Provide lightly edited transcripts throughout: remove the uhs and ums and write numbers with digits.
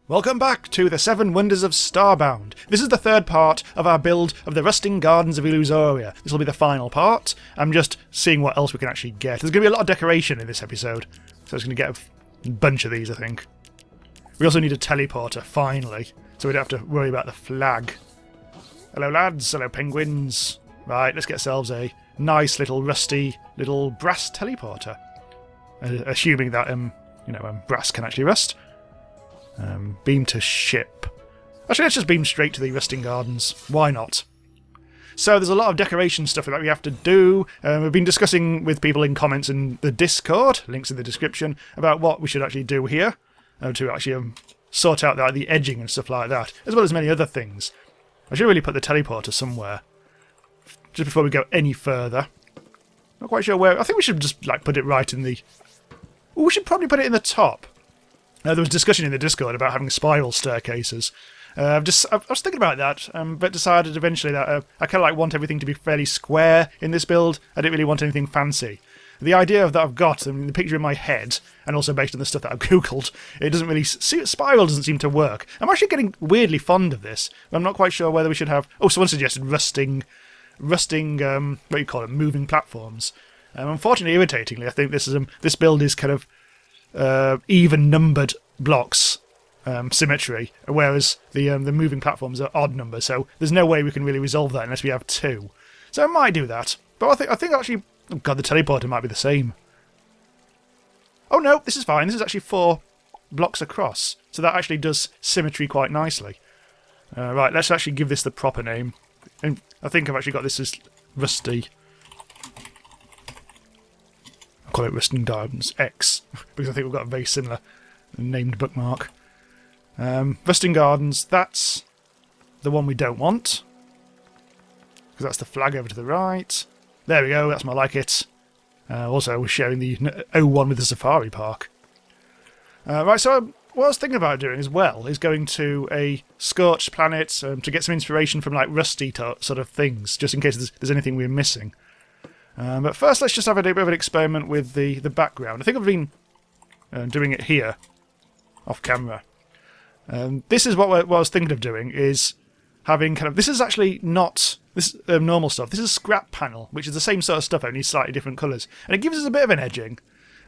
Welcome back to the Seven Wonders of Starbound. This is the third part of our build of the Rusting Gardens of Illusoria. This will be the final part. I'm just seeing what else we can actually get. There's going to be a lot of decoration in this episode, so it's going to get a bunch of these, I think. We also need a teleporter, finally, so we don't have to worry about the flag. Hello lads, hello penguins. Right, let's get ourselves a nice little rusty little brass teleporter. Assuming that, brass can actually rust. Beam to ship. Actually, let's just beam straight to the Rusting Gardens. Why not? So there's a lot of decoration stuff that we have to do. We've been discussing with people in comments in the Discord, links in the description, about what we should actually do here to actually sort out the edging and stuff like that, as well as many other things. I should really put the teleporter somewhere, just before we go any further. Not quite sure where. I think we should just put it right in the... Ooh, we should probably put it in the top. There was discussion in the Discord about having spiral staircases. I was thinking about that, but decided eventually that I kind of want everything to be fairly square in this build. I didn't really want anything fancy. The idea that I've got, the picture in my head, and also based on the stuff that I've googled, it doesn't really... Spiral doesn't seem to work. I'm actually getting weirdly fond of this. I'm not quite sure whether we should have... Oh, someone suggested rusting, what do you call it, moving platforms. Unfortunately, irritatingly, I think this build is kind of even numbered blocks symmetry, whereas the moving platforms are odd numbers, so there's no way we can really resolve that unless we have two. So I might do that, but I think actually, oh god, the teleporter might be the same. Oh no, this is fine. This is actually 4 blocks across, so that actually does symmetry quite nicely. Right, let's actually give this the proper name. And I think I've actually got this as Rusty. I'll call it Rusting Gardens X, because I think we've got a very similar named bookmark. Rusting Gardens, that's the one we don't want, because that's the flag over to the right. There we go, that's more like it. Also, we're sharing the O1 with the Safari Park. Right, so what I was thinking about doing as well is going to a Scorched planet to get some inspiration from Rusty sort of things, just in case there's anything we're missing. But first, let's just have a bit of an experiment with the background. I think I've been doing it here, off camera. This is what I was thinking of doing, is having this is actually not this normal stuff. This is scrap panel, which is the same sort of stuff, only slightly different colours. And it gives us a bit of an edging.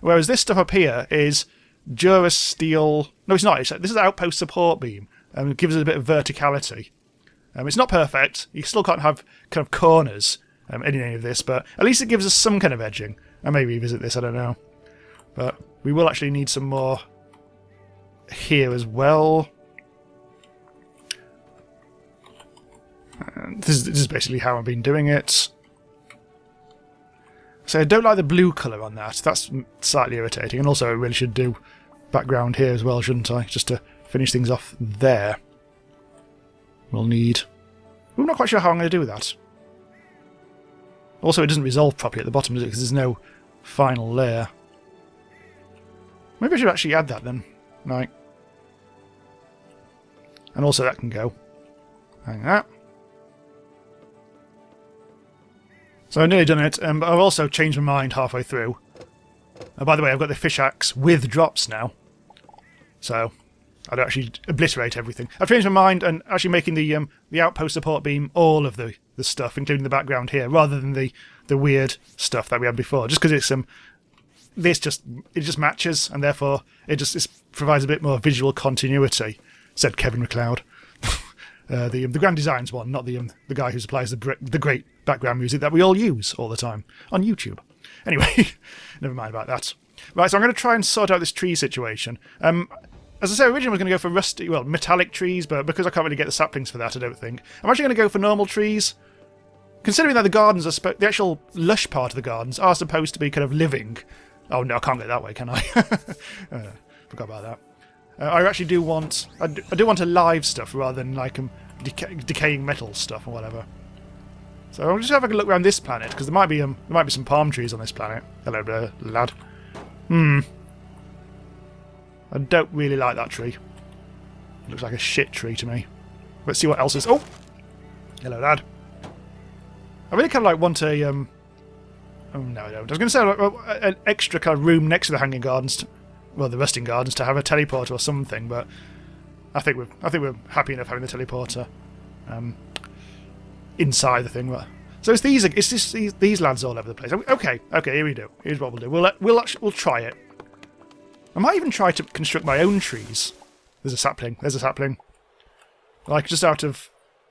Whereas this stuff up here is Durasteel... No, it's not. This is outpost support beam. It gives us a bit of verticality. It's not perfect. You still can't have kind of corners in any of this, but at least it gives us some kind of edging. I may revisit this, I don't know. But we will actually need some more here as well. And this is basically how I've been doing it. So I don't like the blue colour on that. That's slightly irritating. And also I really should do background here as well, shouldn't I? Just to finish things off there. We'll need... I'm not quite sure how I'm going to do that. Also, it doesn't resolve properly at the bottom, does it? Because there's no final layer. Maybe I should actually add that then. Right. And also that can go. Hang that. So I've nearly done it, but I've also changed my mind halfway through. By the way, I've got the fish axe with drops now. So I don't actually obliterate everything. I've changed my mind and actually making the outpost support beam all of the stuff, including the background here, rather than the weird stuff that we had before. Just because it's it just matches, and therefore it provides a bit more visual continuity, said Kevin MacLeod. The Grand Designs one, not the guy who supplies the great background music that we all use all the time on YouTube. Anyway, never mind about that. Right, so I'm going to try and sort out this tree situation. As I say, originally I was going to go for metallic trees, but because I can't really get the saplings for that, I don't think. I'm actually going to go for normal trees. Considering that the gardens are the actual lush part of the gardens are supposed to be kind of living. Oh no, I can't go that way, can I? Forgot about that. I actually do want... I do want alive stuff rather than decaying metal stuff or whatever. So I'll just have a look around this planet, because there might be some palm trees on this planet. Hello there, lad. I don't really like that tree. It looks like a shit tree to me. Let's see what else is... Oh! Hello, lad. I really kind of want a... Oh, no, I don't. I was going to say an extra kind of room next to the Hanging Gardens, the Rusting Gardens, to have a teleporter or something, but I think we're happy enough having the teleporter inside the thing. So it's these lads all over the place. Okay, here we do. Here's what we'll do. We'll try it. I might even try to construct my own trees. There's a sapling. There's a sapling. Like just out of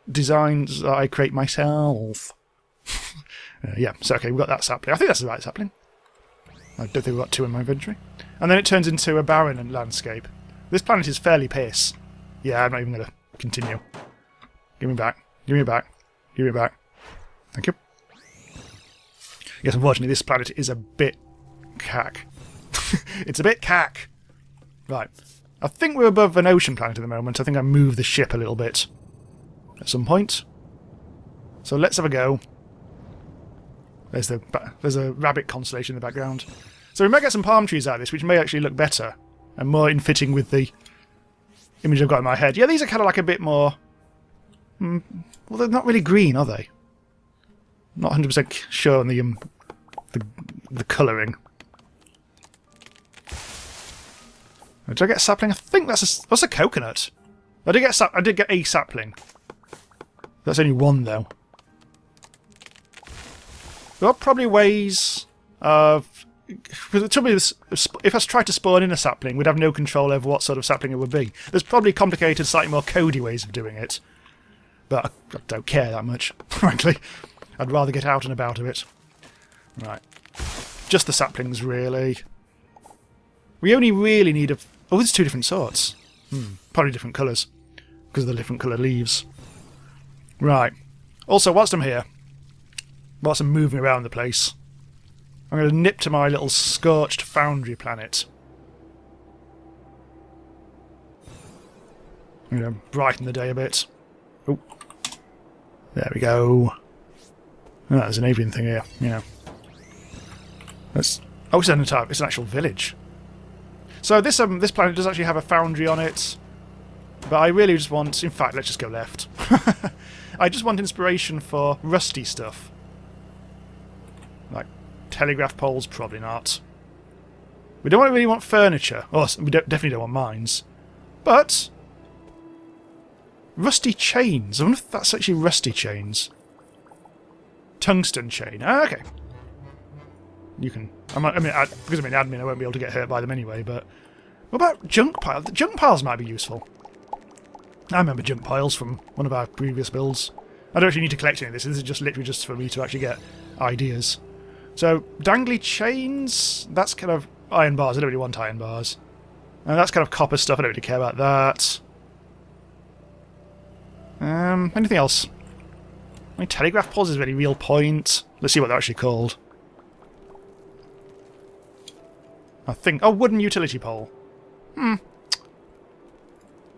designs that I create myself. Yeah. So okay, we've got that sapling. I think that's the right sapling. I don't think we've got two in my inventory. And then it turns into a barren landscape. This planet is fairly piss. Yeah, I'm not even going to continue. Give me back. Give me back. Give me back. Thank you. Yes, unfortunately, this planet is a bit cack. It's a bit cack. Right. I think we're above an ocean planet at the moment. I think I moved the ship a little bit at some point. So let's have a go. There's a rabbit constellation in the background. So we might get some palm trees out of this, which may actually look better and more in fitting with the image I've got in my head. Yeah, these are kind of like a bit more... well, they're not really green, are they? Not 100% sure on the colouring. Did I get a sapling? I think that's a coconut. I did get a sapling. That's only one though. There are probably ways of... Because the trouble is, if I tried to spawn in a sapling, we'd have no control over what sort of sapling it would be. There's probably complicated, slightly more codey ways of doing it. But I don't care that much, frankly. I'd rather get out and about a bit. Right. Just the saplings, really. We only really need a... Oh, there's two different sorts. Probably different colours. Because of the different colour leaves. Right. Also, whilst I'm here, whilst I'm moving around the place, I'm going to nip to my little Scorched foundry planet. I'm going to brighten the day a bit. Oh. There we go. Oh, there's an avian thing here. Yeah. That's... Oh, it's an actual village. So this planet does actually have a foundry on it. But I really just want... In fact, let's just go left. I just want inspiration for rusty stuff. Like telegraph poles, probably not. We don't really want furniture. Or we definitely don't want mines. But... rusty chains. I wonder if that's actually rusty chains. Tungsten chain. Ah, okay. You can... because I'm an admin, I won't be able to get hurt by them anyway, but... What about junk piles? The junk piles might be useful. I remember junk piles from one of our previous builds. I don't actually need to collect any of this. This is just literally just for me to actually get ideas. So, dangly chains... That's kind of iron bars. I don't really want iron bars. And that's kind of copper stuff. I don't really care about that. Anything else? I mean, telegraph poles is a very real point. Let's see what they're actually called. I think... Oh, wooden utility pole. I'm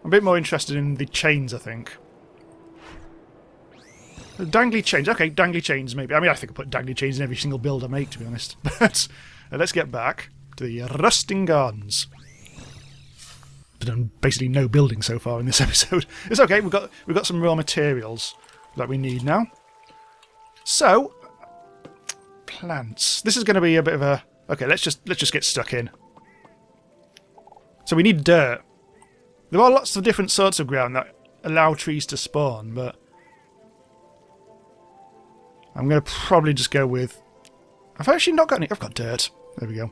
a bit more interested in the chains, I think. Dangly chains. Okay, dangly chains, maybe. I mean, I think I'll put dangly chains in every single build I make, to be honest. But let's get back to the Rusting Gardens. I've done basically no building so far in this episode. It's okay, we've got some raw materials that we need now. So, plants. This is going to be a bit of a... Okay, let's just get stuck in. So we need dirt. There are lots of different sorts of ground that allow trees to spawn, but I'm going to probably just go with... I've actually not got any... I've got dirt. There we go.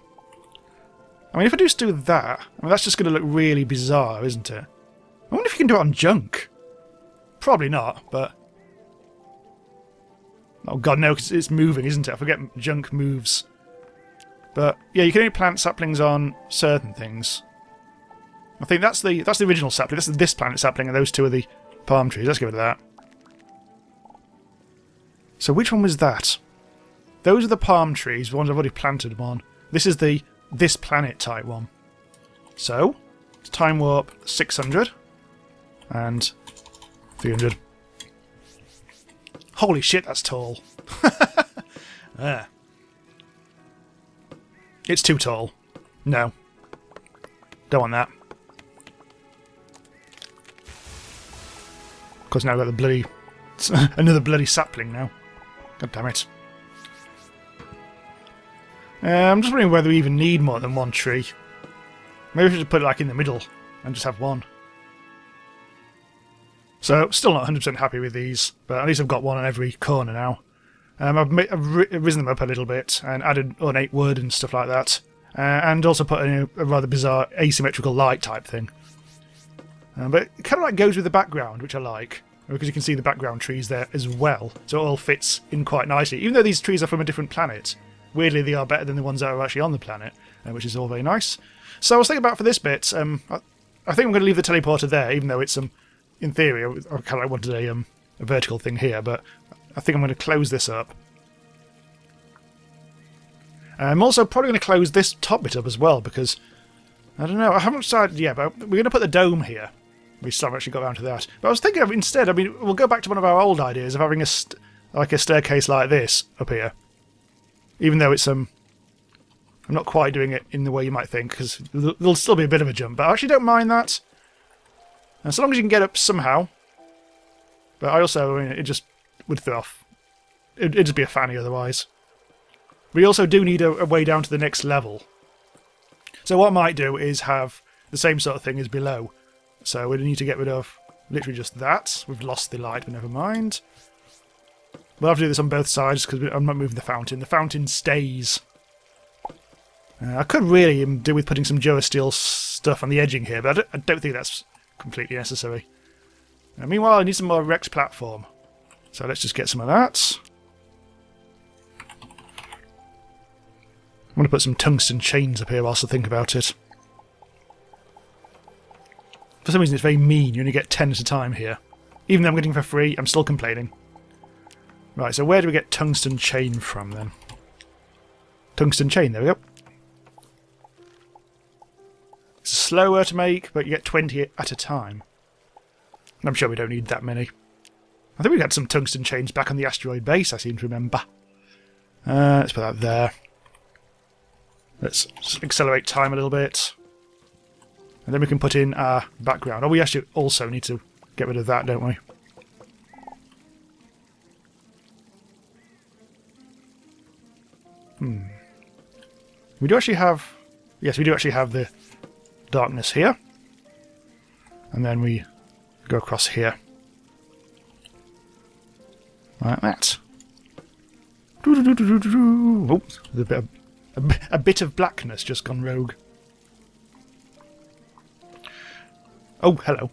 I mean, if I just do that, I mean, that's just going to look really bizarre, isn't it? I wonder if you can do it on junk. Probably not, but... Oh god, no, because it's moving, isn't it? I forget junk moves. But, yeah, you can only plant saplings on certain things. I think that's the original sapling. That's this planet sapling, and those two are the palm trees. Let's go with that. So which one was that? Those are the palm trees, the ones I've already planted on. This is the this planet type one. So, it's time warp 600 and 300. Holy shit, that's tall. There. It's too tall. No. Don't want that. Of course, now I've got the bloody... another bloody sapling now. God damn it. I'm just wondering whether we even need more than one tree. Maybe we should put it like in the middle and just have one. So, still not 100% happy with these, but at least I've got one on every corner now. I've risen them up a little bit and added ornate wood and stuff like that. And also put in a rather bizarre asymmetrical light type thing. But it kind of like goes with the background, which I like. Because you can see the background trees there as well. So it all fits in quite nicely. Even though these trees are from a different planet, weirdly they are better than the ones that are actually on the planet, which is all very nice. So I was thinking about for this bit, I think I'm going to leave the teleporter there, even though it's, in theory, I kind of wanted a vertical thing here, but I think I'm going to close this up. I'm also probably going to close this top bit up as well, because, I don't know, I haven't decided yet, but we're going to put the dome here. We still haven't actually got around to that. But I was thinking of instead, I mean, we'll go back to one of our old ideas of having a staircase like this up here. Even though it's, I'm not quite doing it in the way you might think, because there'll still be a bit of a jump, but I actually don't mind that. And so long as you can get up somehow. But I also, I mean, it just would throw off. It'd just be a fanny otherwise. We also do need a way down to the next level. So what I might do is have the same sort of thing as below. So we need to get rid of literally just that. We've lost the light, but never mind. We'll have to do this on both sides because I'm not moving the fountain. The fountain stays. I could really do with putting some Durasteel stuff on the edging here, but I don't think that's completely necessary. Meanwhile, I need some more Rex platform. So let's just get some of that. I'm going to put some tungsten chains up here whilst I think about it. For some reason it's very mean, you only get 10 at a time here. Even though I'm getting for free, I'm still complaining. Right, so where do we get tungsten chain from then? Tungsten chain, there we go. It's slower to make, but you get 20 at a time. And I'm sure we don't need that many. I think we had some tungsten chains back on the asteroid base, I seem to remember. Let's put that there. Let's accelerate time a little bit. And then we can put in our background. Oh, we actually also need to get rid of that, don't we? We do actually have... Yes, we do actually have the darkness here. And then we go across here. Like that. Oh, there's a bit of blackness just gone rogue. Oh, hello.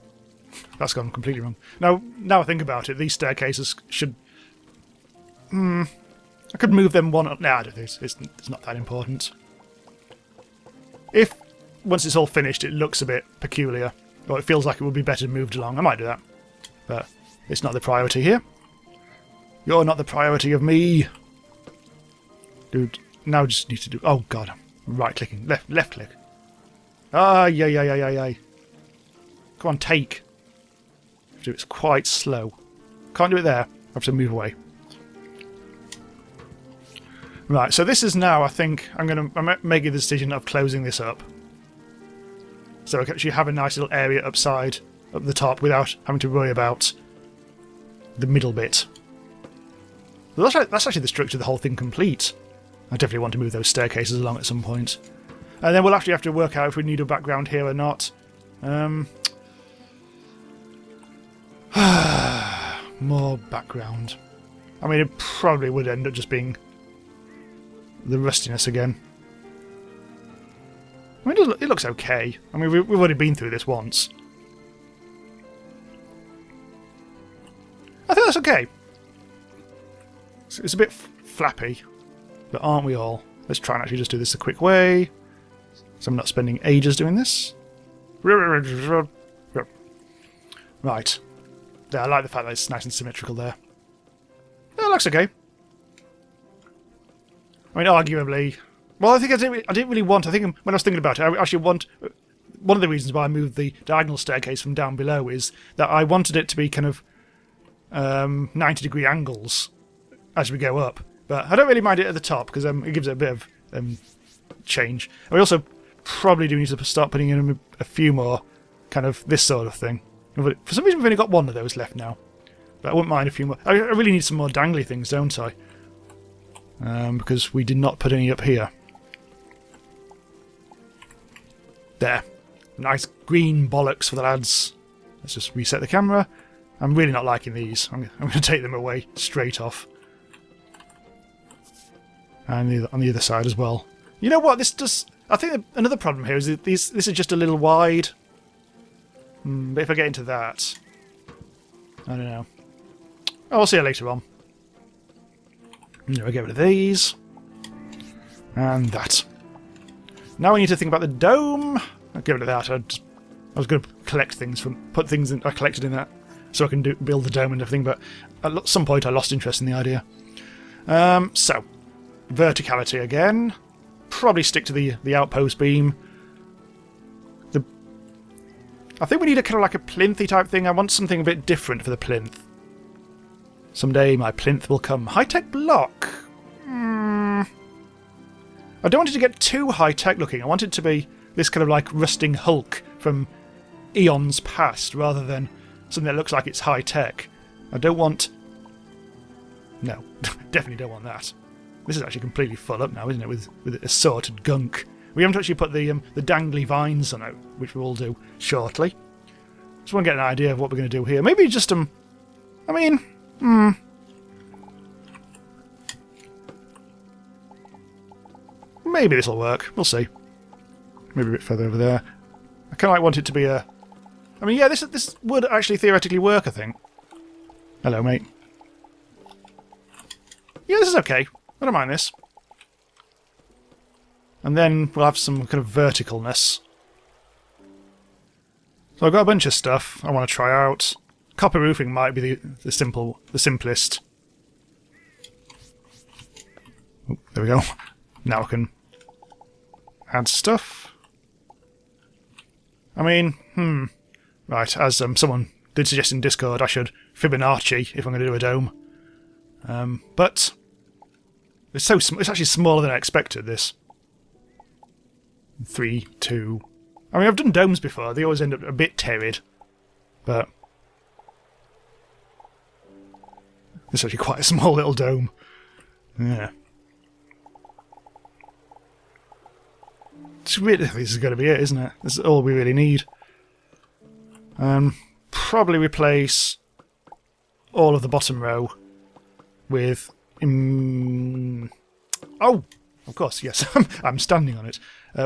That's gone completely wrong. Now I think about it, these staircases should... I could move them one up. Nah, I don't think it's not that important. If, once it's all finished, it looks a bit peculiar, or it feels like it would be better moved along, I might do that. But it's not the priority here. You're not the priority of me. Dude, now I just need to do... Oh, God. Right clicking. Left click. Ah, yay. Come on, take. It's quite slow. Can't do it there. I have to move away. Right, so this is now, I think, I'm making the decision of closing this up. So I can actually have a nice little area up the top, without having to worry about the middle bit. That's actually the structure of the whole thing complete. I definitely want to move those staircases along at some point. And then we'll actually have to work out if we need a background here or not. More background. I mean, it probably would end up just being the rustiness again. I mean, it looks okay. I mean, we've already been through this once. I think that's okay. It's a bit flappy, but aren't we all? Let's try and actually just do this the quick way, so I'm not spending ages doing this. Right. Yeah, I like the fact that it's nice and symmetrical there. Yeah, it looks okay. I mean, arguably... Well, I think I didn't really want... I think when I was thinking about it, I actually want... One of the reasons why I moved the diagonal staircase from down below is that I wanted it to be kind of 90-degree angles as we go up. But I don't really mind it at the top, because it gives it a bit of change. And we also probably do need to start putting in a few more kind of this sort of thing. For some reason we've only got one of those left now. But I wouldn't mind a few more. I really need some more dangly things, don't I? Because we did not put any up here. There. Nice green bollocks for the lads. Let's just reset the camera. I'm really not liking these. I'm going to take them away straight off. And on the other side as well. You know what? This does... I think another problem here is that this is just a little wide. But if I get into that... I don't know. Oh, we'll see it later on. I'll get rid of these. And that. Now we need to think about the dome. I'll get rid of that. I was going to collect things put things I collected in that so I can build the dome and everything, but at some point I lost interest in the idea. So, verticality again. Probably stick to the outpost beam. I think we need a kind of like a plinthy type thing. I want something a bit different for the plinth. Someday my plinth will come. High-tech block. I don't want it to get too high-tech looking. I want it to be this kind of like rusting hulk from eons past, rather than something that looks like it's high-tech. I don't want... No, definitely don't want that. This is actually completely full up now, isn't it, with assorted gunk. We haven't actually put the dangly vines on it, which we will do shortly. Just want to get an idea of what we're going to do here. Maybe just I mean... Maybe this will work. We'll see. Maybe a bit further over there. I kind of want it to be a... I mean, yeah, this would actually theoretically work, I think. Hello, mate. Yeah, this is okay. I don't mind this. And then we'll have some kind of verticalness. So I've got a bunch of stuff I want to try out. Copper roofing might be the simplest. Oh, there we go. Now I can add stuff. I mean, right, as someone did suggest in Discord, I should Fibonacci if I'm going to do a dome. But it's it's actually smaller than I expected, this. 3, 2... I mean, I've done domes before. They always end up a bit terried. But this is actually quite a small little dome. Yeah. This is going to be it, isn't it? This is all we really need. Probably replace all of the bottom row with... Oh! Of course, yes. I'm standing on it.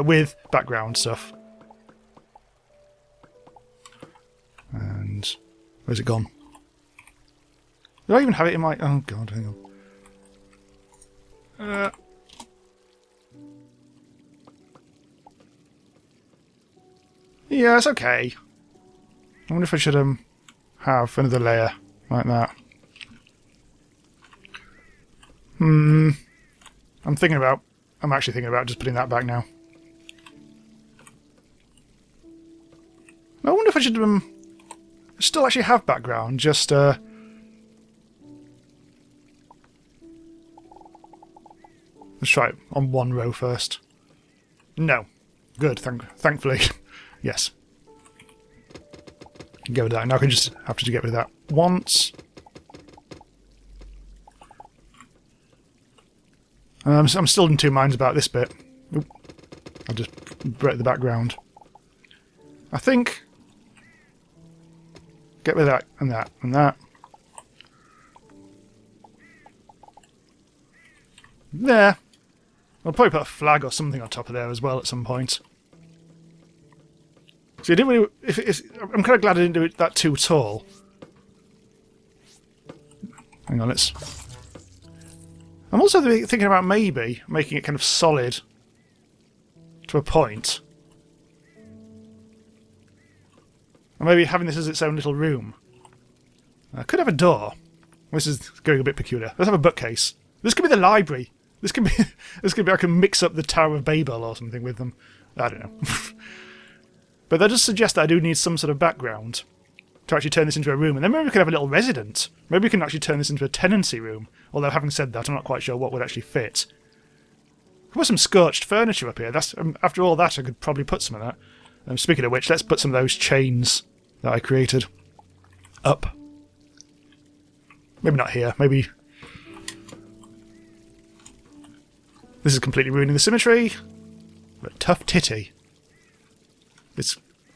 With background stuff. And... where's it gone? Do I even have it in my... Oh god, hang on. Yeah, it's okay. I wonder if I should have another layer like that. I'm actually thinking about just putting that back now. I wonder if I should still actually have background, just let's try it on one row first. No. Good, thankfully. Yes. Get rid of that. Now I can just have to get rid of that once. I'm still in two minds about this bit. Oop. I'll just break the background. I think... get rid of that, and that, and that. There. I'll probably put a flag or something on top of there as well at some point. See, I didn't really... I'm kind of glad I didn't do it that too tall. Hang on, let's... I'm also thinking about maybe making it kind of solid to a point. Or maybe having this as its own little room. I could have a door. This is going a bit peculiar. Let's have a bookcase. This could be the library. This could be... I can mix up the Tower of Babel or something with them. I don't know. But that does suggest that I do need some sort of background to actually turn this into a room. And then maybe we could have a little resident. Maybe we can actually turn this into a tenancy room. Although, having said that, I'm not quite sure what would actually fit. I could put some Scorched furniture up here. That's after all that, I could probably put some of that. Speaking of which, let's put some of those chains that I created up. Maybe not here. Maybe... This is completely ruining the symmetry. But tough titty.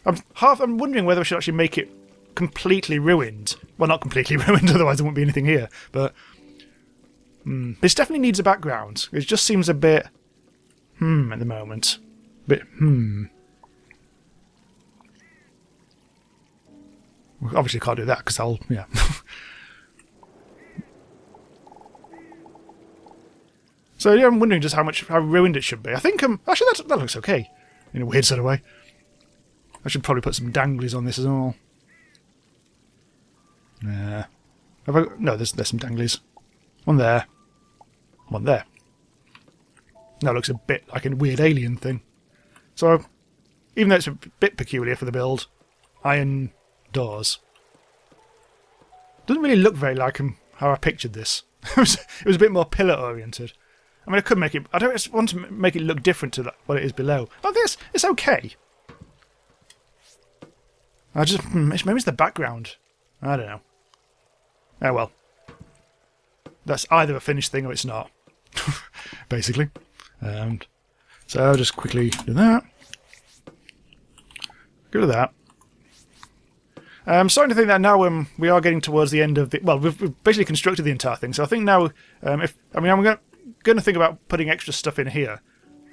I'm wondering whether I should actually make it completely ruined. Well, not completely ruined, otherwise there wouldn't be anything here. But this definitely needs a background. It just seems a bit at the moment. Obviously can't do that because I'll, yeah. So yeah, I'm wondering just how ruined it should be. I think, actually that looks okay. In a weird sort of way. I should probably put some danglies on this as well. Yeah. No, there's some danglies. One there. One there. That looks a bit like a weird alien thing. So, even though it's a bit peculiar for the build, iron doors. Doesn't really look very like how I pictured this. It was a bit more pillar oriented. I mean, I could make it. I don't want to make it look different to what it is below. But this, it's okay. Maybe it's the background. I don't know. Oh well. That's either a finished thing or it's not. Basically. So I'll just quickly do that. Get rid of that. I'm starting to think that now we are getting towards the end of the... Well, we've basically constructed the entire thing, so I think now... I'm going to think about putting extra stuff in here.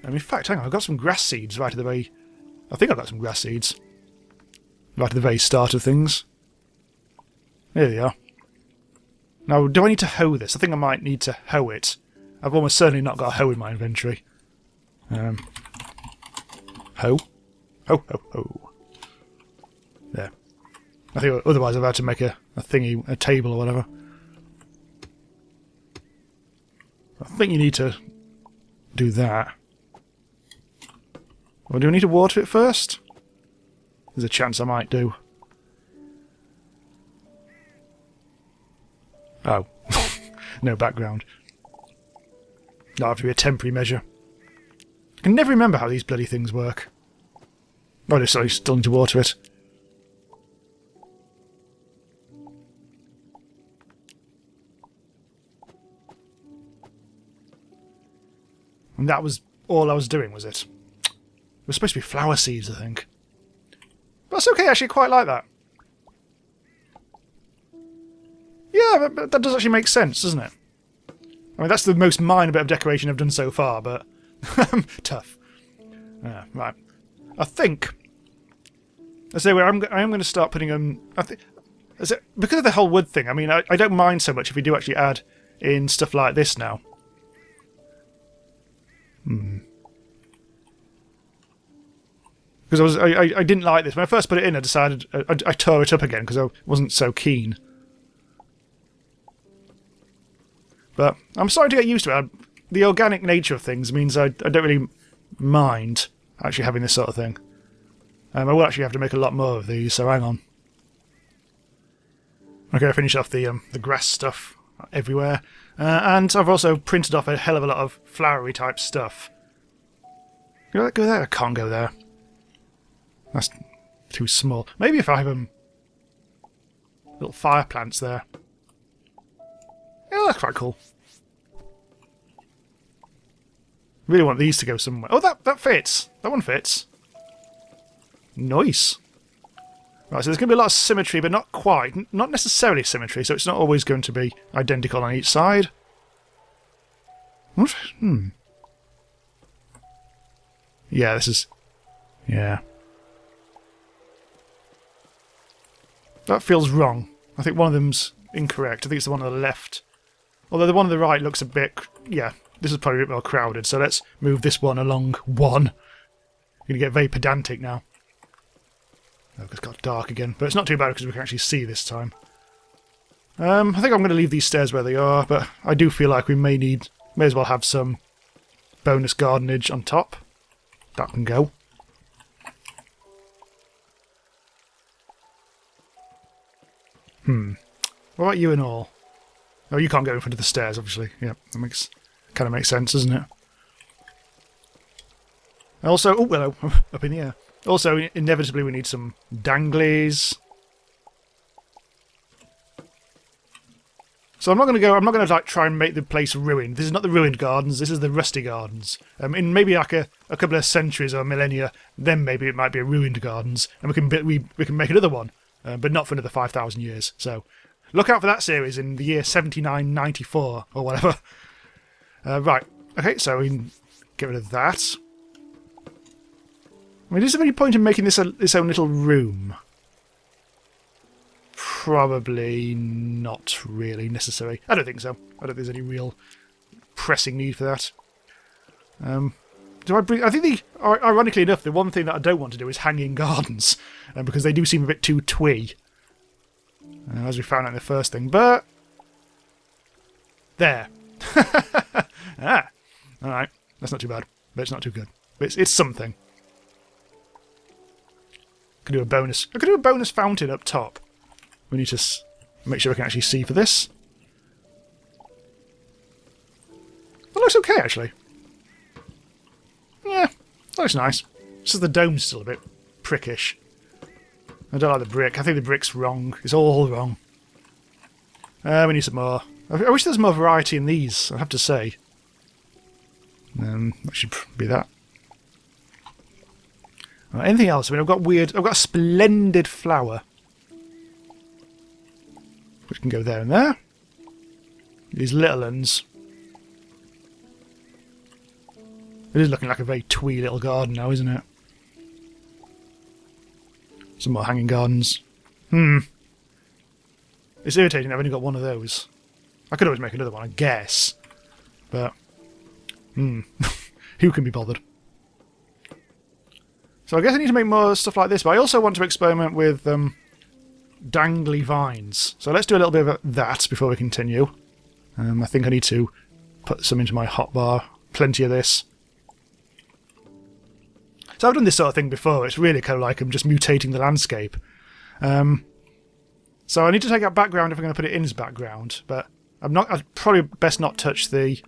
In fact, hang on, I've got some grass seeds right at the very... I think I've got some grass seeds. Right at the very start of things. There they are. Now, do I need to hoe this? I think I might need to hoe it. I've almost certainly not got a hoe in my inventory. Hoe. Ho, ho, ho. There. I think otherwise I've had to make a thingy, a table or whatever. I think you need to do that. Or do I need to water it first? There's a chance I might do. Oh. No background. That'll have to be a temporary measure. I can never remember how these bloody things work. Oh, sorry, still need to water it. And that was all I was doing, was it? It was supposed to be flower seeds, I think. But that's okay, I actually quite like that. Yeah, but that does actually make sense, doesn't it? I mean, that's the most minor bit of decoration I've done so far, but... tough. Right. I think... I say, I am going to start putting... because of the whole wood thing, I mean, I don't mind so much if we do actually add in stuff like this now. Because I didn't like this. When I first put it in, I decided... I tore it up again because I wasn't so keen. But I'm starting to get used to it. The organic nature of things means I don't really mind actually having this sort of thing. I will actually have to make a lot more of these, so hang on. Okay, I finished off the grass stuff everywhere. And I've also printed off a hell of a lot of flowery type stuff. Go there? I can't go there. That's too small. Maybe if I have little fire plants there. Yeah, that's quite cool. Really want these to go somewhere. Oh, that fits. That one fits. Nice. Right, so there's going to be a lot of symmetry, but not quite. Not necessarily symmetry, so it's not always going to be identical on each side. What? Yeah, this is... Yeah. That feels wrong. I think one of them's incorrect. I think it's the one on the left. Although the one on the right looks a bit... Yeah, this is probably a bit more crowded, so let's move this one along one. I'm going to get very pedantic now. Oh, it's got dark again, but it's not too bad because we can actually see this time. I think I'm going to leave these stairs where they are, but I do feel like we may as well have some bonus gardenage on top. That can go. What about you and all? Oh, you can't go in front of the stairs, obviously. Yeah, that kind of makes sense, doesn't it? Also, oh, hello, up in the air. Also, inevitably, we need some danglies. So I'm not going to like try and make the place ruined. This is not the ruined gardens. This is the rusty gardens. In maybe like a couple of centuries or millennia, then maybe it might be a ruined gardens, and we can make another one but not for another 5,000 years. So look out for that series in the year 7994 or whatever. Right, okay, so we can get rid of that. I mean, is there any point in making this its own little room? Probably not really necessary. I don't think so. I don't think there's any real pressing need for that. I think, ironically enough, the one thing that I don't want to do is hanging gardens, because they do seem a bit too twee, as we found out in the first thing. But there. Ah, all right. That's not too bad, but it's not too good. But it's something. I could do a bonus fountain up top. We need to make sure I can actually see for this. That looks okay, actually. Yeah, that looks nice. It's just the dome's still a bit prickish. I don't like the brick. I think the brick's wrong. It's all wrong. We need some more. I wish there was more variety in these, I have to say. That should be that. Anything else? I mean, I've got a splendid flower. Which can go there and there. These little ones. It is looking like a very twee little garden now, isn't it? Some more hanging gardens. It's irritating that I've only got one of those. I could always make another one, I guess. But, who can be bothered? So I guess I need to make more stuff like this, but I also want to experiment with dangly vines. So let's do a little bit of that before we continue. I think I need to put some into my hotbar. Plenty of this. So I've done this sort of thing before. It's really kind of like I'm just mutating the landscape. So I need to take out background if I'm going to put it in as background, but I'd probably best not touch the...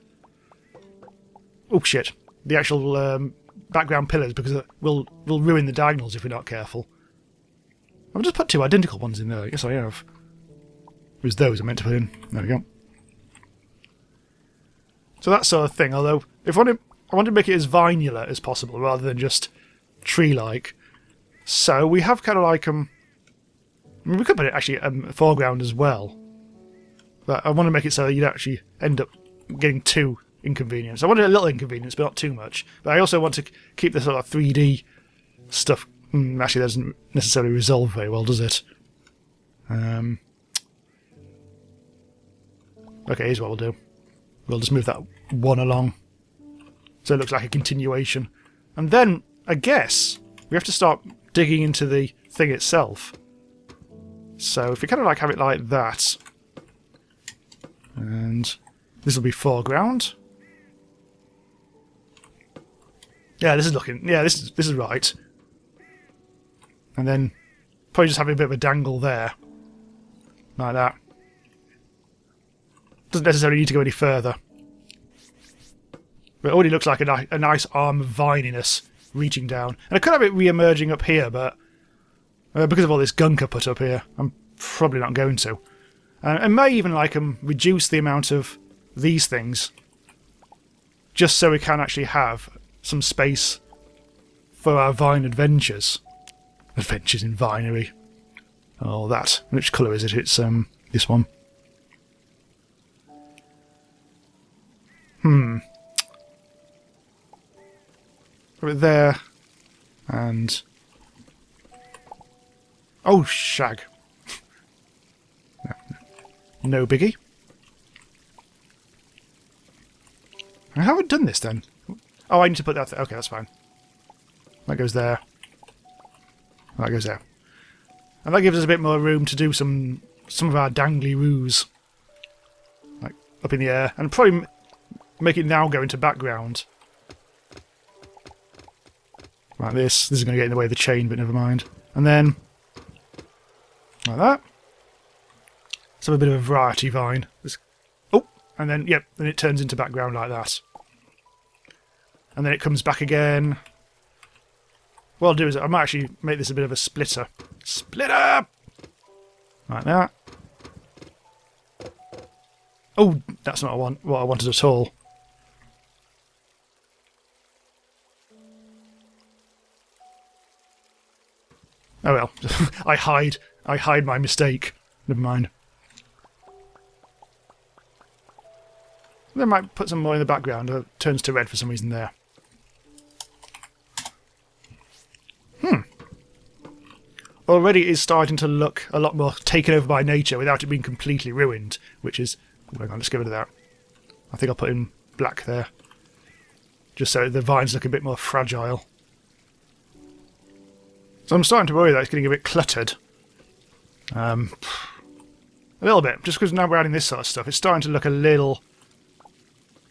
Oh shit. The actual background pillars, because we'll ruin the diagonals if we're not careful. I've just put two identical ones in there. Yes, I have. It was those I meant to put in. There we go. So that sort of thing, although I want to make it as vinular as possible rather than just tree-like. So we have kind of like I mean, we could put it actually foreground as well. But I want to make it so you'd actually end up getting two inconvenience. I wanted a little inconvenience, but not too much. But I also want to keep the sort of 3D stuff. Actually, that doesn't necessarily resolve very well, does it? Okay, here's what we'll do. We'll just move that one along. So it looks like a continuation. And then, I guess, we have to start digging into the thing itself. So if we kind of like have it like that. And this will be foreground. Yeah, this is looking... Yeah, this is right. And then probably just having a bit of a dangle there. Like that. Doesn't necessarily need to go any further. But it already looks like a nice arm of vininess reaching down. And I could have it re-emerging up here, but because of all this gunk I put up here, I'm probably not going to. I may even reduce the amount of these things, just so we can actually have some space for our vine adventures. Adventures in vinery. Oh, that. Which colour is it? It's this one. Right there. And... Oh, shag. No biggie. How have I done this then? Oh, I need to put that... Okay, that's fine. That goes there. That goes there. And that gives us a bit more room to do some of our dangly roos. Like, up in the air. And probably make it now go into background. Like this. This is going to get in the way of the chain, but never mind. And then... like that. Let's have a bit of a variety vine. Oh! And then, yep, then it turns into background like that. And then it comes back again. What I'll do is I might actually make this a bit of a splitter. Splitter! Like that. Oh, that's not what I wanted at all. Oh well, I hide I hide my mistake. Never mind. They might put some more in the background. It turns to red for some reason there. Already is starting to look a lot more taken over by nature without it being completely ruined, which is... Hang on, let's get rid of that. I think I'll put in black there. Just so the vines look a bit more fragile. So I'm starting to worry that it's getting a bit cluttered. A little bit, just because now we're adding this sort of stuff, it's starting to look a little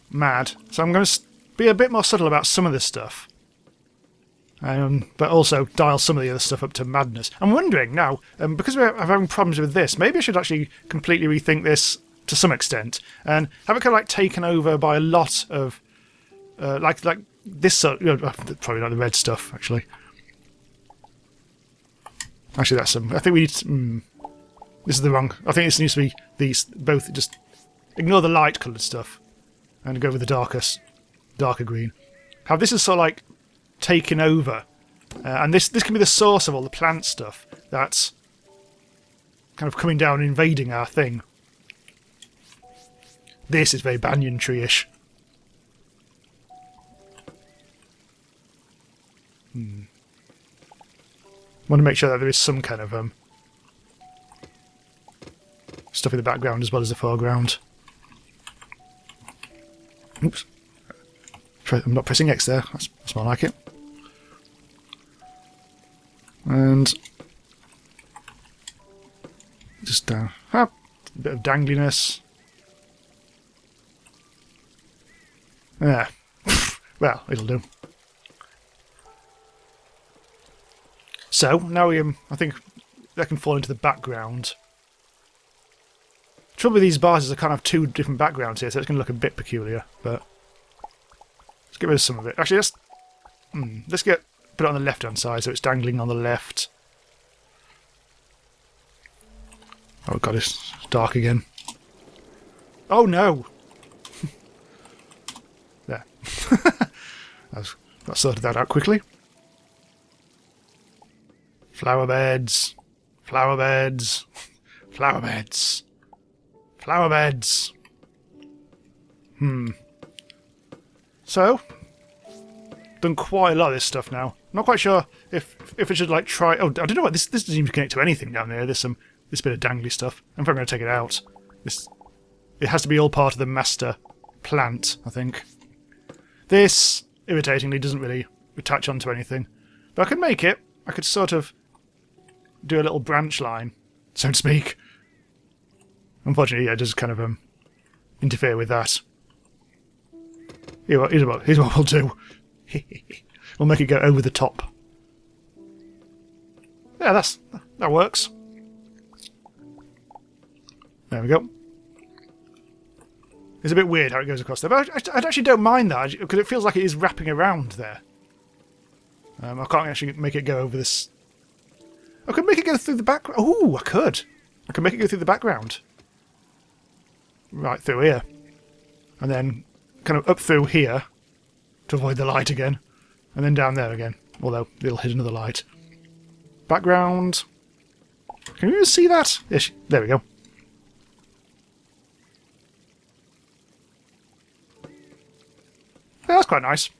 mad. So I'm going to be a bit more subtle about some of this stuff. But also dial some of the other stuff up to madness. I'm wondering now, because we're having problems with this, maybe I should actually completely rethink this to some extent and have it kind of like taken over by a lot of like this sort. Probably not the red stuff actually. Actually, that's some. I think we need. This is the wrong. I think this needs to be these both. Just ignore the light coloured stuff and go with the darker green. How this is sort of like taken over, and this can be the source of all the plant stuff that's kind of coming down and invading our thing. This is very banyan tree-ish. Want to make sure that there is some kind of stuff in the background as well as the foreground. Oops. I'm not pressing X there. That's more like it. And just a bit of dangliness. Yeah. Well, it'll do. So now I think that can fall into the background. Trouble with these bars is I can't have two different backgrounds here, so it's going to look a bit peculiar. But let's get rid of some of it. Actually, let's put it on the left-hand side, so it's dangling on the left. Oh god, it's dark again. Oh no! There. That sorted that out quickly. Flower beds. Flower beds. Flower beds. Flower beds. So, done quite a lot of this stuff now. Not quite sure if I should like try. Oh, I don't know what this doesn't even connect to anything down there. There's this bit of dangly stuff. I'm probably going to take it out. It has to be all part of the master plant, I think. This, irritatingly, doesn't really attach onto anything. But I could make it. I could sort of do a little branch line, so to speak. Unfortunately, yeah, it does kind of interfere with that. Here's what we'll do. We'll make it go over the top. Yeah, that works. There we go. It's a bit weird how it goes across there, but I actually don't mind that, because it feels like it is wrapping around there. I can't actually make it go over this. I could make it go through the background. Oh, I could. I could make it go through the background. Right through here. And then kind of up through here to avoid the light again. And then down there again. Although it'll hit another light. Background. Can you see that? Ish. There we go. Yeah, that's quite nice.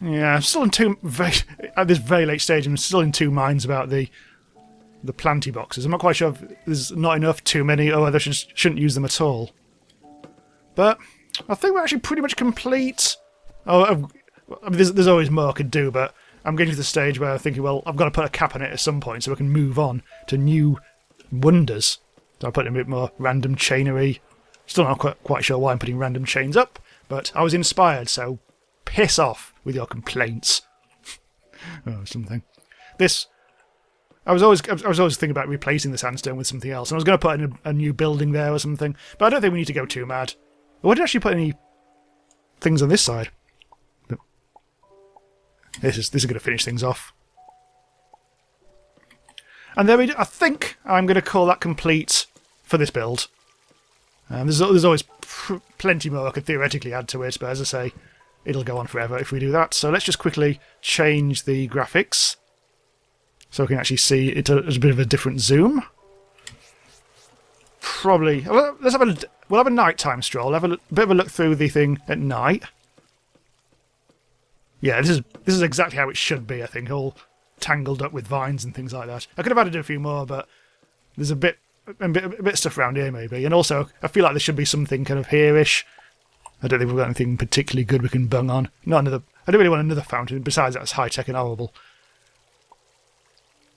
Yeah, I'm still at this very late stage, I'm still in two minds about the planty boxes. I'm not quite sure if there's not enough, too many, or whether I shouldn't use them at all. But I think we're actually pretty much complete. Oh, I mean, there's always more I could do, but I'm getting to the stage where I'm thinking, well, I've got to put a cap on it at some point so I can move on to new wonders. So I'll put in a bit more random chainery. Still not quite sure why I'm putting random chains up, but I was inspired, so piss off with your complaints. Oh, something. I was always thinking about replacing the sandstone with something else, and I was going to put in a new building there or something, but I don't think we need to go too mad. I didn't actually put any things on this side. This is going to finish things off. And there we do. I think I'm going to call that complete for this build. There's always plenty more I could theoretically add to it, but as I say, it'll go on forever if we do that. So let's just quickly change the graphics so we can actually see it as a bit of a different zoom. Probably. We'll have a nighttime stroll. Have a bit of a look through the thing at night. Yeah, this is exactly how it should be, I think, all tangled up with vines and things like that. I could have added a few more, but there's a bit of stuff around here, maybe. And also, I feel like there should be something kind of here-ish. I don't think we've got anything particularly good we can bung on. Not another. I don't really want another fountain. Besides, that's high-tech and horrible.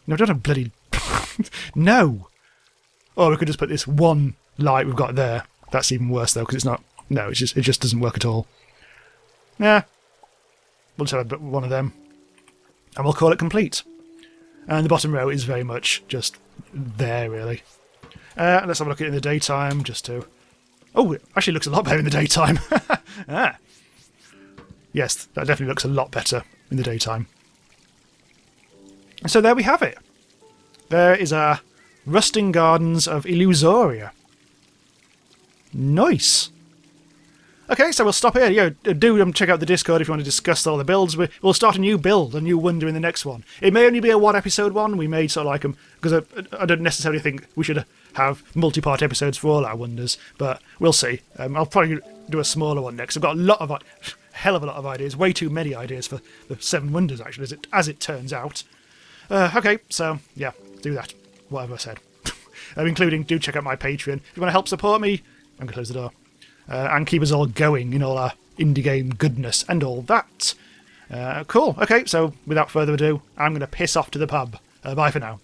No, don't have bloody... No! Or we could just put this one light we've got there. That's even worse, though, because it's not... No, it just doesn't work at all. Yeah. We'll just have one of them. And we'll call it complete. And the bottom row is very much just there, really. Let's have a look at it in the daytime, just to... Oh, it actually looks a lot better in the daytime. Ah. Yes, that definitely looks a lot better in the daytime. So there we have it. There is our Rusting Gardens of Illusoria. Nice. Okay, so we'll stop here. Do check out the Discord if you want to discuss all the builds. We'll start a new build, a new wonder in the next one. It may only be a one-episode one. We may sort of like them, because I don't necessarily think we should have multi-part episodes for all our wonders, but we'll see. I'll probably do a smaller one next. I've got a hell of a lot of ideas, way too many ideas for the 7 wonders, actually, as it turns out. Okay, so, yeah, do that. Whatever I said. Including, do check out my Patreon. If you want to help support me, I'm going to close the door. And keep us all going in all our indie game goodness and all that. Cool. Okay, so without further ado, I'm going to piss off to the pub. Bye for now.